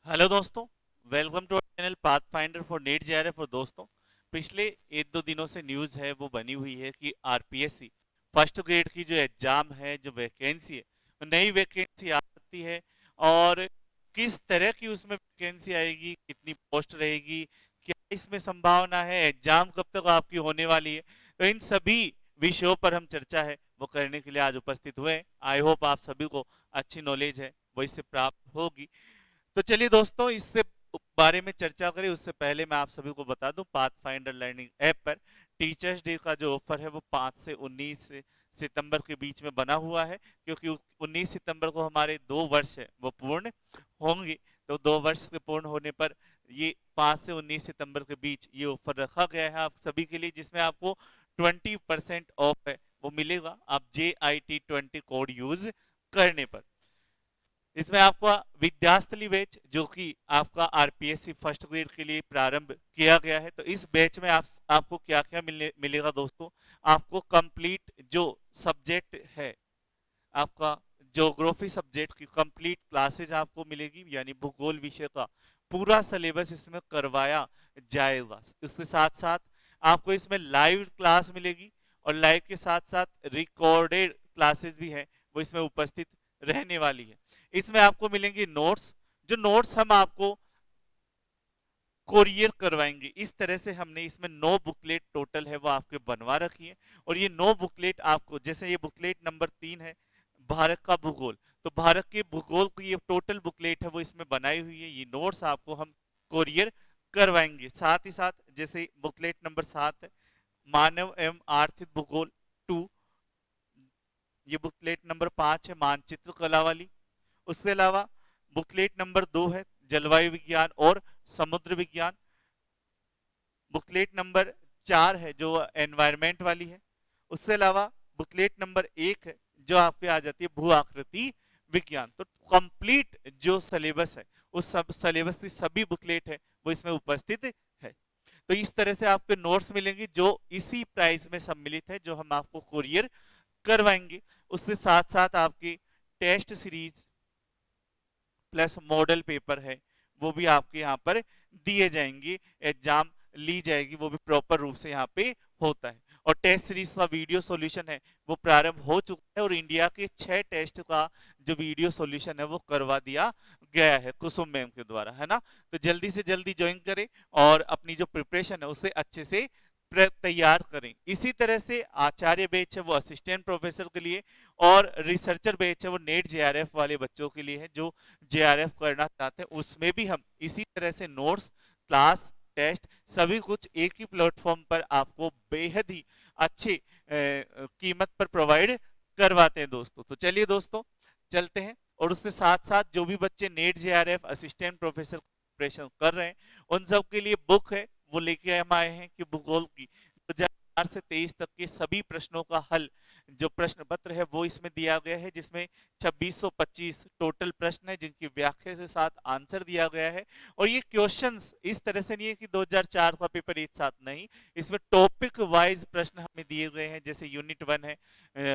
Hello दोस्तों, welcome to channel path finder for NET JRF. और दोस्तों, पिछले एक दो दिनों से न्यूज़ है वो बनी हुई है कि आरपीएससी फर्स्ट ग्रेड की जो एग्जाम है, जो वैकेंसी है, वो नई वैकेंसी आ सकती है। और किस तरह की उसमें वैकेंसी आएगी, कितनी पोस्ट रहेगी, क्या इसमें संभावना है, एग्जाम कब तक आपकी होने वाली है, तो इन सभी विषयों पर हम चर्चा है वो करने के लिए आज उपस्थित हुए। आई होप आप सभी को अच्छी नॉलेज है वो इससे प्राप्त होगी। तो चलिए दोस्तों, इससे बारे में चर्चा करें उससे पहले मैं आप सभी को बता दूं, पाथ फाइंडर लर्निंग ऐप पर टीचर्स डे का जो ऑफर है वो 5 से 19 सितंबर के बीच में बना हुआ है, क्योंकि 19 सितंबर को हमारे 2 वर्ष है वो पूर्ण होंगे। तो 2 वर्ष के पूर्ण होने पर ये 5 से 19 सितंबर के बीच ये ऑफर रखा गया है आप सभी के लिए, जिसमें आपको 20% ऑफ है वो मिलेगा आप JIT20 कोड यूज करने पर। इसमें आपका विद्यास्थली बैच, जो कि आपका आरपीएससी फर्स्ट ग्रेड के लिए प्रारंभ किया गया है, तो इस बैच में आपको क्या क्या मिलेगा दोस्तों। आपको कंप्लीट जो सब्जेक्ट है, आपका ज्योग्राफी सब्जेक्ट की कंप्लीट क्लासेज आपको मिलेगी, यानी भूगोल विषय का पूरा सिलेबस इसमें करवाया जाएगा। उसके साथ साथ आपको इसमें लाइव क्लास मिलेगी, और लाइव के साथ साथ रिकॉर्डेड क्लासेस भी है वो इसमें उपस्थित रहने वाली है। इसमें आपको मिलेंगे नोट्स, जो नोट्स हम आपको कोरियर करवाएंगे। इस तरह से हमने इसमें 9 बुकलेट टोटल है वो आपके बनवा रखी है। और ये 9 बुकलेट आपको, जैसे ये बुकलेट नंबर 3 है भारत का भूगोल, तो भारत के भूगोल की ये टोटल बुकलेट है वो इसमें बनाई हुई है। ये नोट्स आपको हम कोरियर करवाएंगे। साथ ही साथ जैसे बुकलेट नंबर 7 है मानव एवं आर्थिक भूगोल 2, ये बुकलेट नंबर 5 है मानचित्र कला वाली। उसके अलावा बुकलेट नंबर 2 है जलवायु विज्ञान और समुद्र विज्ञान। बुकलेट नंबर 4 है जो एनवायरमेंट वाली है। उसके अलावा बुकलेट नंबर 1 है जो आपके आ जाती है भू आकृति विज्ञान। तो कंप्लीट जो सिलेबस है, उस सब सिलेबस की सभी बुकलेट है वो इसमें उपस्थित है। तो इस तरह से आपके नोट्स मिलेंगे जो इसी प्राइस में सम्मिलित है, जो हम आपको कुरियर करवाएंगे। उसके साथ साथ आपकी test series plus model paper है वो भी आपके यहाँ पर दिए जाएंगे, एग्जाम ली जाएगी, वो भी प्रॉपर रूप से यहाँ पे होता है। और टेस्ट सीरीज का वीडियो सॉल्यूशन है वो प्रारंभ हो चुका है, और इंडिया के 6 टेस्ट का जो वीडियो सॉल्यूशन है वो करवा दिया गया है कुसुम मैम के द्वारा, है ना। तो जल्दी से जल्दी ज्वाइन करें और अपनी जो प्रिपरेशन है उसे अच्छे से तैयार करें। इसी तरह से आचार्य बैच है वो असिस्टेंट प्रोफेसर के लिए, और रिसर्चर बैच है वो नेट जेआरएफ वाले बच्चों के लिए है जो जेआरएफ करना चाहते हैं। उसमें भी हम इसी तरह से नोट्स, क्लास, टेस्ट सभी कुछ एक ही प्लेटफॉर्म पर आपको बेहद ही अच्छी कीमत पर प्रोवाइड करवाते हैं दोस्तों। तो चलिए दोस्तों, चलते हैं। और उसके साथ साथ जो भी बच्चे net JRF assistant professor preparation कर रहे हैं, उन सब के लिए बुक है वो लेके हम आए हैं कि भूगोल की 2004 से 23 तक के सभी प्रश्नों का हल, जो प्रश्न पत्र है वो इसमें दिया गया है, जिसमें 2625 टोटल प्रश्न है जिनकी व्याख्या के साथ आंसर दिया गया है। और ये क्वेश्चंस इस तरह से नहीं है कि 2004 का पेपर एक साथ, नहीं, इसमें टॉपिक वाइज प्रश्न हमें दिए गए हैं। जैसे यूनिट 1 है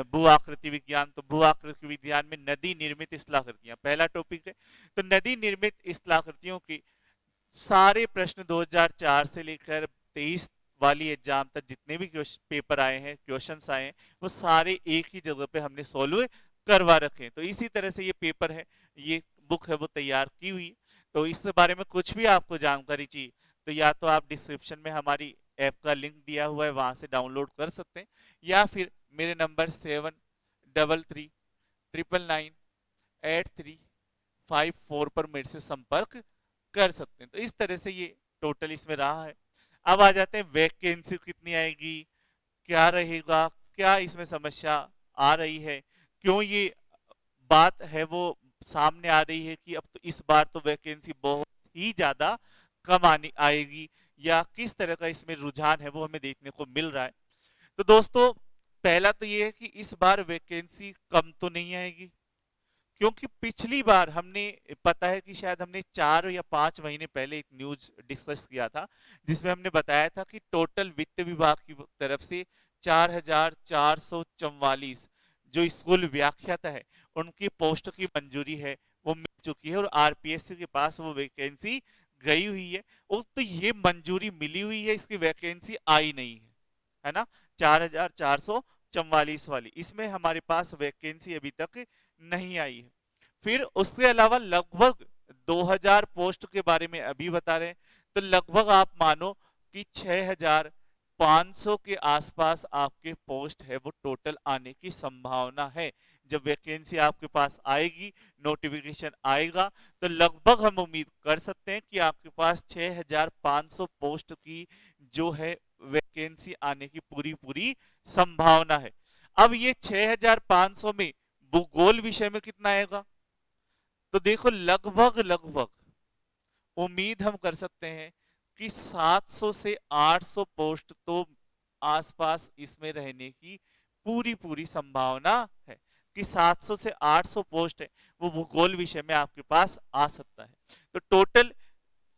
भू आकृति विज्ञान, तो भू आकृति विज्ञान में नदी निर्मित स्थलाकृतियां पहला टॉपिक है। तो नदी निर्मित स्थलाकृतियों की सारे प्रश्न 2004 से लेकर 23 वाली एग्जाम तक जितने भी पेपर आए हैं, क्वेश्चंस आए हैं, वो सारे एक ही जगह पे हमने सॉल्व करवा रखे हैं। तो इसी तरह से ये पेपर है, ये बुक है वो तैयार की हुई। तो इस बारे में कुछ भी आपको जानकारी चाहिए तो या तो आप डिस्क्रिप्शन में हमारी ऐप का लिंक दिया हुआ है वहां से डाउनलोड कर सकते हैं, या फिर मेरे नंबर 7339998354 पर मेरे से संपर्क कर सकते हैं। तो इस तरह से ये टोटल इसमें रहा है। अब आ जाते हैं वैकेंसी कितनी आएगी, क्या रहेगा, क्या इसमें समस्या आ रही है, क्यों ये बात है वो सामने आ रही है कि अब तो इस बार तो वैकेंसी बहुत ही ज्यादा कम आनी आएगी, या किस तरह का इसमें रुझान है वो हमें देखने को मिल रहा है। तो दोस्तों, पहला तो ये है कि इस बार वैकेंसी कम तो नहीं आएगी, क्योंकि पिछली बार हमने, पता है कि शायद हमने 4 या 5 महीने पहले एक न्यूज डिस्कस किया था, जिसमें हमने बताया था कि टोटल वित्त विभाग की तरफ से 4444 जो स्कूल व्याख्याता है उनकी पोस्ट की मंजूरी है वो मिल चुकी है और आरपीएससी के पास वो वैकेंसी गई हुई है, और तो ये मंजूरी मिली हुई है, इसकी वैकेंसी आई नहीं है ना, 4444 वाली, इसमें हमारे पास वैकेंसी अभी तक नहीं आई है। फिर उसके अलावा लगभग 2000 पोस्ट के बारे में अभी बता रहे हैं, तो लगभग आप मानो कि 6500 के आसपास आपके पोस्ट है वो टोटल आने की संभावना है। जब वैकेंसी आपके पास आएगी, नोटिफिकेशन आएगा, तो लगभग हम उम्मीद कर सकते हैं कि आपके पास 6500 पोस्ट की जो है वैकेंसी आने की पूरी पूरी संभावना है। अब ये 6500 में भूगोल विषय में कितना आएगा, तो देखो लगभग लगभग उम्मीद हम कर सकते हैं कि 700 से 800 पोस्ट तो आसपास इसमें रहने की पूरी पूरी संभावना है, कि 700 से 800 पोस्ट है वो भूगोल विषय में आपके पास आ सकता है। तो टोटल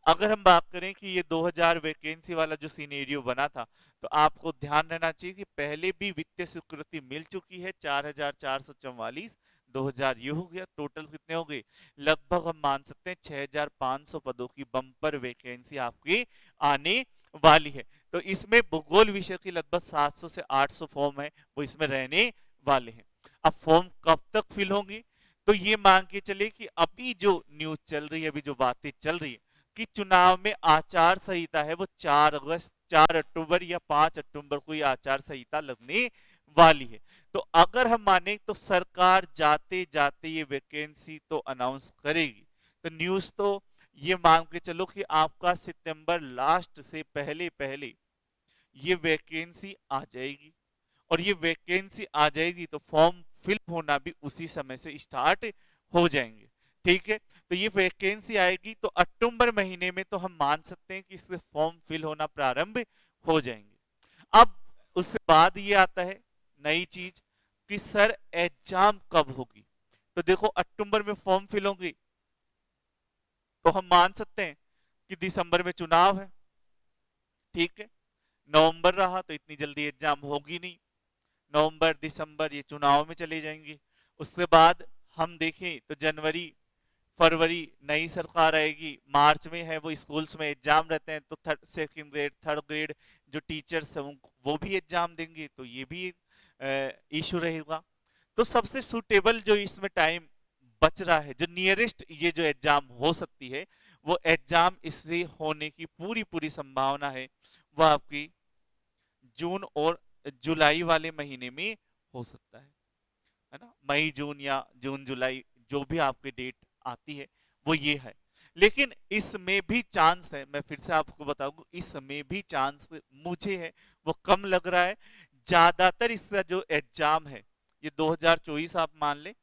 अगर हम बात करें कि ये 2000 वैकेंसी वाला जो सिनेरियो बना था, तो आपको ध्यान रहना चाहिए कि पहले भी वित्तीय स्वीकृति मिल चुकी है 4444, 2000 ये हो गया, टोटल कितने हो गए, लगभग हम मान सकते हैं 6500 पदों की बम्पर वैकेंसी आपकी आने वाली है। तो इसमें भूगोल विषय की लगभग 700 से 800 फॉर्म है वो इसमें रहने वाले हैं। अब फॉर्म कब तक फिल होंगे, तो ये मान के चले कि अभी जो न्यूज चल रही है, अभी जो बातें चल रही है कि चुनाव में आचार संहिता है वो 4 अगस्त, 4 अक्टूबर या 5 अक्टूबर को ये आचार संहिता लगने वाली है। तो अगर हम माने तो सरकार जाते जाते ये वैकेंसी तो अनाउंस करेगी, तो न्यूज तो ये मान के चलो कि आपका सितंबर लास्ट से पहले पहले ये वैकेंसी आ जाएगी, और ये वैकेंसी आ जाएगी तो फॉर्म फिल होना भी उसी समय से स्टार्ट हो जाएंगे। ठीक है, तो ये वैकेंसी आएगी तो अक्टूबर महीने में तो हम मान सकते हैं कि इससे फॉर्म फिल होना प्रारंभ हो जाएंगे। अब उसके बाद ये आता है नई चीज कि सर एग्जाम कब होगी, तो देखो अक्टूबर में फॉर्म फिल होंगी, तो हम मान सकते हैं कि दिसंबर में चुनाव है। ठीक है, नवंबर रहा तो इतनी जल्दी एग्जाम होगी नहीं, नवंबर दिसंबर ये चुनाव में चले जाएंगे। उसके बाद हम देखें तो जनवरी फरवरी नई सरकार आएगी, मार्च में है वो स्कूल्स में एग्जाम रहते हैं, तो सेकंड ग्रेड थर्ड ग्रेड जो टीचर्स हैं वो भी एग्जाम देंगे, तो ये भी इशू रहेगा। तो सबसे सुटेबल जो इसमें टाइम बच रहा है, जो नियरेस्ट ये जो एग्जाम हो सकती है, वो एग्जाम इससे होने की पूरी पूरी संभावना है वह आपकी जून और जुलाई वाले महीने में हो सकता है ना, मई जून या जून जुलाई जो भी आपकी डेट आती है वो ये है। लेकिन इसमें भी चांस है, मैं फिर से आपको बताऊं, इसमें भी चांस मुझे है वो कम लग रहा है। ज्यादातर इसका जो एग्जाम है ये 2024 आप मान ले,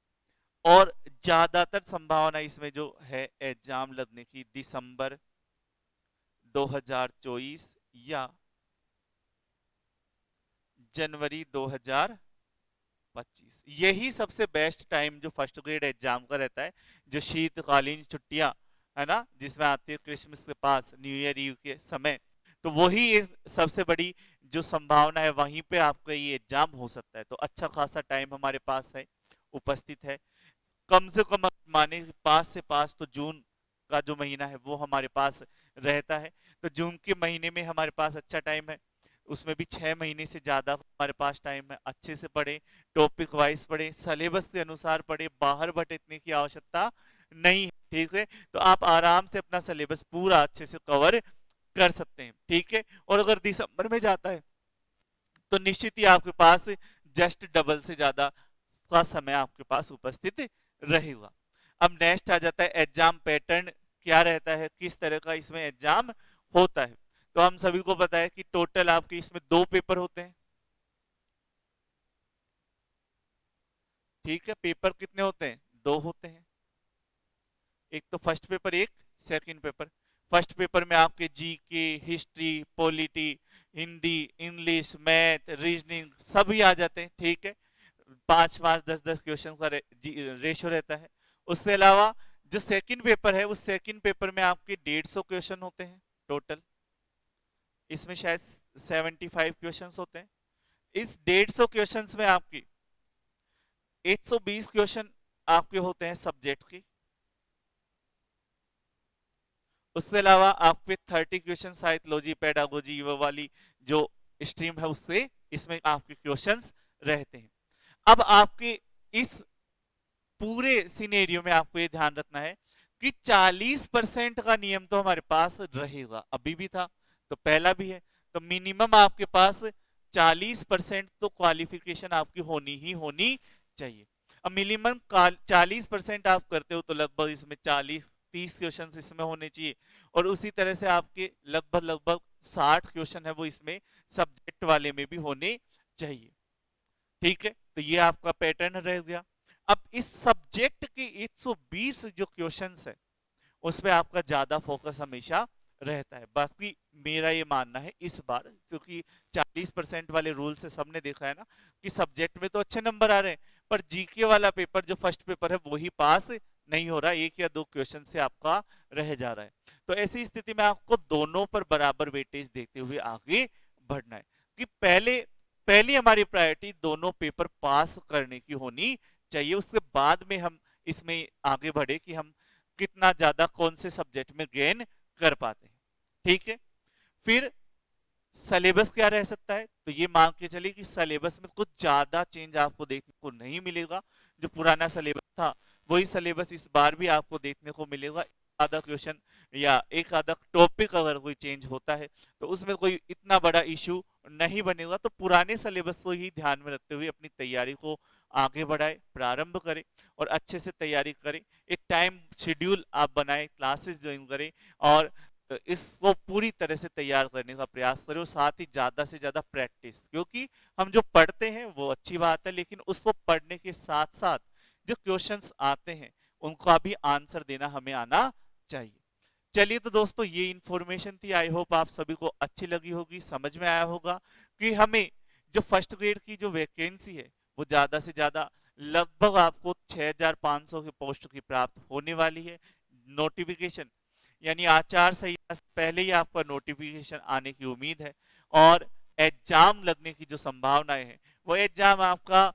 और ज्यादातर संभावना इसमें जो है एग्जाम लगने की दिसंबर 2024 या जनवरी 2025, यही सबसे बेस्ट टाइम जो फर्स्ट ग्रेड एग्जाम का रहता है, जो शीतकालीन छुट्टियां है ना जिसमें आती है क्रिसमस के पास, न्यू ईयर ईव के समय, तो वही सबसे बड़ी जो संभावना है वहीं पे आपका ये एग्जाम हो सकता है। तो अच्छा खासा टाइम हमारे पास है, उपस्थित है। कम से कम माने 5 तो जून का जो महीना है वो हमारे पास रहता है, तो जून के महीने में हमारे पास अच्छा टाइम है, उसमें भी 6 महीने से ज्यादा हमारे पास टाइम है। अच्छे से पढ़े, टॉपिक वाइज पढ़े, सिलेबस के अनुसार पढ़े, बाहर भटकने की आवश्यकता नहीं है। ठीक है, तो आप आराम से अपना सिलेबस पूरा अच्छे से कवर कर सकते हैं। ठीक है, और अगर दिसंबर में जाता है तो निश्चित ही आपके पास जस्ट डबल से ज्यादा का समय आपके पास उपस्थित रहेगा। अब नेक्स्ट आ जाता है एग्जाम पैटर्न क्या रहता है, किस तरह का इसमें एग्जाम होता है। तो हम सभी को पता है कि टोटल आपके इसमें 2 पेपर होते हैं। ठीक है, पेपर कितने होते हैं, 2 होते हैं, एक तो फर्स्ट पेपर, एक सेकंड पेपर। फर्स्ट पेपर में आपके GK, history, polity, Hindi, English, math, reasoning सभी आ जाते हैं। ठीक है, 5 5 10 10 क्वेश्चन का रेशो रहता है। उसके अलावा जो सेकंड पेपर है उस सेकंड पेपर में आपके 150 क्वेश्चन होते हैं टोटल, इसमें शायद 75 क्वेश्चंस होते हैं। इस 150 क्वेश्चंस में आपकी 120 क्वेश्चन आपके होते हैं सब्जेक्ट के, उसके अलावा आप पे 30 क्वेश्चन साइकोलॉजी पेडागोजी वो वाली जो स्ट्रीम है उससे इसमें आपके क्वेश्चंस रहते हैं। अब आपके इस पूरे सिनेरियो में आपको ये ध्यान रखना है कि 40% का नियम तो हमारे पास रहेगा, अभी भी था तो पहला भी है, तो मिनिमम आपके पास 40% तो क्वालिफिकेशन आपकी होनी ही होनी चाहिए। अब मिनिमम 40% आप करते हो तो लगभग इसमें 40-30 क्वेश्चन इसमें होने चाहिए, और उसी तरह से आपके लगभग लगभग 60 क्वेश्चन है वो इसमें सब्जेक्ट वाले में भी होने चाहिए। ठीक है, तो ये आपका पैटर्न रह गया। अब इस सब्जेक्ट के 120 जो क्वेश्चंस है उसमें आपका ज्यादा फोकस हमेशा रहता है। बाकी मेरा ये मानना है इस बार, क्योंकि 40% वाले रूल से सबने देखा है ना कि सब्जेक्ट में तो अच्छे नंबर आ रहे हैं, पर जीके वाला पेपर जो फर्स्ट पेपर है वही पास नहीं हो रहा, एक या दो क्वेश्चन से आपका रह जा रहा है। तो ऐसी स्थिति में आपको दोनों पर बराबर वेटेज देते हुए आगे बढ़ना है कि पहली हमारी प्रायोरिटी दोनों पेपर पास करने की होनी चाहिए। उसके बाद में हम इसमें आगे बढ़े कि हम कितना ज्यादा कौन से सब्जेक्ट में गेन कर पाते हैं। ठीक है, फिर सिलेबस क्या रह सकता है, तो ये मान के चलिए कि सिलेबस में कुछ ज्यादा चेंज आपको देखने को नहीं मिलेगा। जो पुराना सिलेबस था वही सिलेबस इस बार भी आपको देखने को मिलेगा। आधा क्वेश्चन या एक आधा टॉपिक अगर कोई चेंज होता है तो उसमें कोई इतना बड़ा इशू नहीं बनेगा। तो पुराने सिलेबस को ही ध्यान में रखते हुए अपनी तैयारी को आगे बढ़ाए, प्रारंभ करें और अच्छे से तैयारी करें। एक टाइम शेड्यूल आप बनाएं, क्लासेस ज्वाइन करें और इसको पूरी तरह से तैयार करने का प्रयास करें, और साथ ही ज्यादा से ज्यादा प्रैक्टिस, क्योंकि हम जो पढ़ते हैं वो अच्छी बात है, लेकिन उसको पढ़ने के साथ साथ जो क्वेश्चंस आते हैं उनका भी आंसर देना हमें आना चाहिए। चलिए तो दोस्तों ये इंफॉर्मेशन थी, आई होप आप सभी को अच्छी लगी होगी, समझ में आया होगा कि हमें जो फर्स्ट ग्रेड की जो वैकेंसी है वो ज्यादा से ज्यादा लगभग आपको 6500 की पोस्ट की प्राप्त होने वाली है। नोटिफिकेशन यानी आचार संहिता से पहले ही आपका नोटिफिकेशन आने की उम्मीद है, और एग्जाम लगने की जो संभावनाएं हैं वो एग्जाम आपका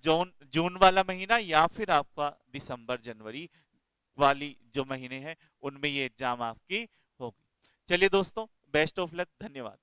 जून वाला महीना या फिर आपका दिसंबर जनवरी वाली जो महीने हैं उनमें ये एग्जाम आपकी होगी। चलिए दोस्तों, बेस्ट ऑफ लक, धन्यवाद।